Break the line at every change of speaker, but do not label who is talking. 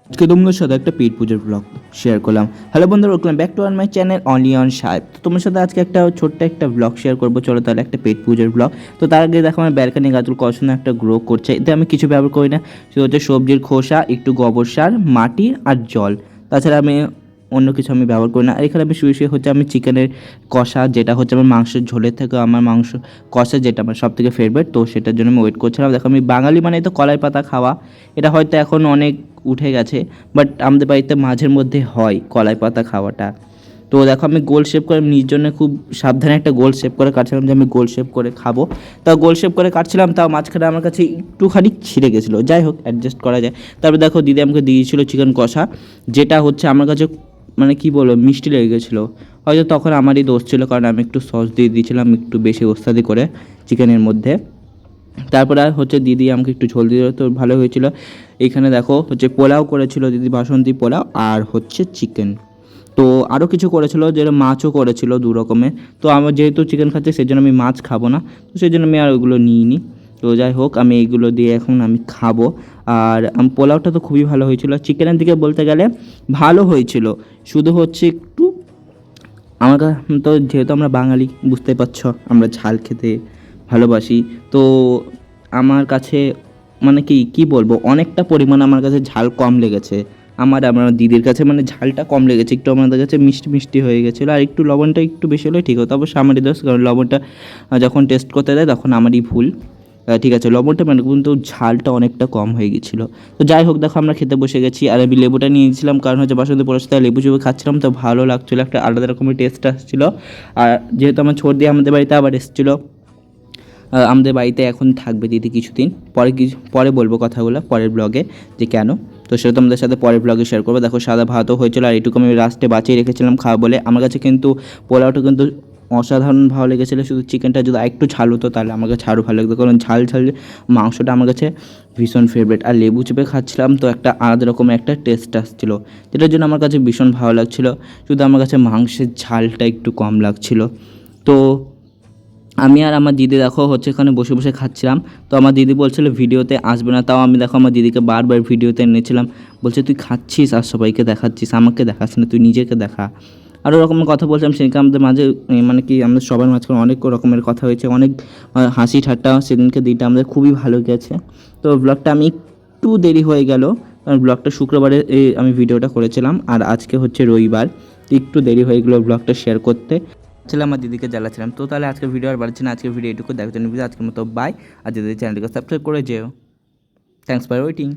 আজকে তোমাদের সাথে একটা পেট পুজোর ব্লগ শেয়ার করলাম। হ্যালো বন্ধুরা, welcome back to my channel only on সাহেব। তো তোমার সাথে আজকে একটা ছোট্ট একটা ব্লগ শেয়ার করবো। চলো তাহলে একটা পেট পুজোর ব্লগ। তো তার আগে দেখো আমার ব্যালকানি গাছগুলো কত সুন্দর একটা গ্রো করছে। এতে আমি কিছু ব্যবহার করি না, সেটা হচ্ছে সবজির খোসা, একটু গোবর সার, মাটি আর জল। তাছাড়া আমি অন্য কিছু আমি ব্যবহার করি না। আর এখানে আমি শুয়ে হচ্ছে আমি চিকেনের কষা, যেটা হচ্ছে আমার মাংসের ঝোলের থেকে আমার মাংস কষা, যেটা আমার সব থেকে ফেভারিট। তো সেটার জন্য আমি ওয়েট করছিলাম। দেখো আমি বাঙালি মানে তো কলাই পাতা খাওয়া, এটা হয়তো এখন অনেক উঠে গেছে, বাট আমাদের বাড়িতে মাঝের মধ্যে হয় কলাই পাতা খাওয়াটা। তো দেখো আমি গোল শেপ করে নিজের জন্য খুব সাবধানে একটা গোল শেপ করে কাটছিলাম, যে আমি গোল শেপ করে খাবো। তাও গোল শেপ করে কাটছিলাম, তাও মাঝখানে আমার কাছে একটুখানি ছিঁড়ে গেছিলো। যাই হোক, অ্যাডজাস্ট করা যায়। তারপর দেখো দিদি আমাকে দিয়েছিলো চিকেন কষা, যেটা হচ্ছে আমার কাছে মানে কী বলবো, মিষ্টি লেগে গেছিলো। হয়তো তখন আমারই দোষ ছিল, কারণ আমি একটু সস দিয়ে দিয়েছিলাম একটু বেশি ওস্তাদি করে চিকেনের মধ্যে। তারপরে আর হচ্ছে দিদি আমাকে একটু ঝোল দিয়ে, তো ভালো হয়েছিল। এইখানে দেখো হচ্ছে পোলাও করেছিল দিদি, বাসন্তী পোলাও, আর হচ্ছে চিকেন। তো আরও কিছু করেছিল, যেটা মাছও করেছিল দু রকমের। তো আমার যেহেতু চিকেন খাচ্ছি সেই জন্য আমি মাছ খাবো না, তো সেই জন্য আমি আর ওগুলো নিইনি। তো যাই হোক, আমি এইগুলো দিয়ে এখন আমি খাবো। আর পোলাওটা তো খুবই ভালো হয়েছিল। চিকেনের দিকে বলতে গেলে ভালো হয়েছিল, শুধু হচ্ছে একটু আমার তো যেহেতু আমরা বাঙালি বুঝতে পারছো, আমরা ঝাল খেতে ভালোবাসি। তো আমার কাছে মানে কি বলবো, অনেকটা পরিমাণ আমার কাছে ঝাল কম লেগেছে। আমার দিদির কাছে মানে ঝালটা কম লেগেছে একটু, আমাদের কাছে মিষ্টি মিষ্টি হয়ে গেছিলো। আর একটু লবণটা একটু বেশি হলে ঠিক হতো, অবশ্য আমারই দোষ, কারণ লবণটা যখন টেস্ট করতে দেয় তখন আমারই ভুল। ঠিক আছে, লবণটা মানে, কিন্তু ঝালটা অনেকটা কম হয়ে গেছিলো। তো যাই হোক, দেখো আমরা খেতে বসে গেছি। আর আমি লেবুটা নিয়েছিলাম, কারণ হচ্ছে বাসন্তী পোলাওর সাথে লেবু চুপে খাচ্ছিলাম, তো ভালো লাগছিলো, একটা আলাদা রকমের টেস্ট আসছিলো। আর যেহেতু আমার ছোট দিয়ে আমাদের বাড়িতে আবার এসেছিলো, আমাদের বাড়িতে এখন থাকবে দিদি কিছুদিন পরে, পরে বলবো কথাগুলো পরের ব্লগে যে কেন। তো সেটা তোমাদের সাথে পরের ব্লগে শেয়ার করবো। দেখো সাদা ভাতও হয়েছিল, আর এটুকু আমি লাস্টে বাঁচিয়ে রেখেছিলাম খাওয়া বলে। আমার কাছে কিন্তু পোলাওটা কিন্তু অসাধারণ ভালো লেগেছিলো, শুধু চিকেনটা যদি একটু ঝাল হতো তাহলে আমার কাছে আরও ভালো লাগতো, কারণ ঝাল ঝাল মাংসটা আমার কাছে ভীষণ ফেভারিট। আর লেবু চেপে খাচ্ছিলাম, তো একটা আলাদা রকমের একটা টেস্ট আসছিলো, যেটার জন্য আমার কাছে ভীষণ ভালো লাগছিলো। শুধু আমার কাছে মাংসের ঝালটা একটু কম লাগছিলো। তো আমি আর আমার দিদি দেখো হচ্ছে এখানে বসে বসে খাচ্ছিলাম। তো আমার দিদি বলছিল ভিডিওতে আসবে না, তাও আমি দেখো আমার দিদিকে বারবার ভিডিওতে এনেছিলাম। বলছে তুই খাচ্ছিস আর সবাইকে দেখাচ্ছিস, আমাকে দেখাস না, তুই নিজেকে দেখা। আরও রকমের কথা বলছিলাম। সেদিনকে আমাদের মাঝে মানে কি আমাদের সবার মাঝখানে অনেক রকমের কথা হয়েছে, অনেক হাসি ঠাট্টা। সেদিনকে দিনটা আমাদের খুবই ভালো গেছে। তো ব্লগটা আমি একটু দেরি হয়ে গেল, কারণ ব্লগটা শুক্রবারে আমি ভিডিওটা করেছিলাম, আর আজকে হচ্ছে রবিবার, একটু দেরি হয়ে গেলো ব্লগটা শেয়ার করতে। ছিলাম আমার দিদিকে জ্বালাচ্ছিলাম। তো তাহলে আজকে ভিডিও আর বাড়ছে না, আজকে ভিডিও এটুকু দেখার জন্য আজকের মতো বাই। আর যদি চ্যানেলটিকে সাবস্ক্রাইব করে যেও। Thanks for waiting.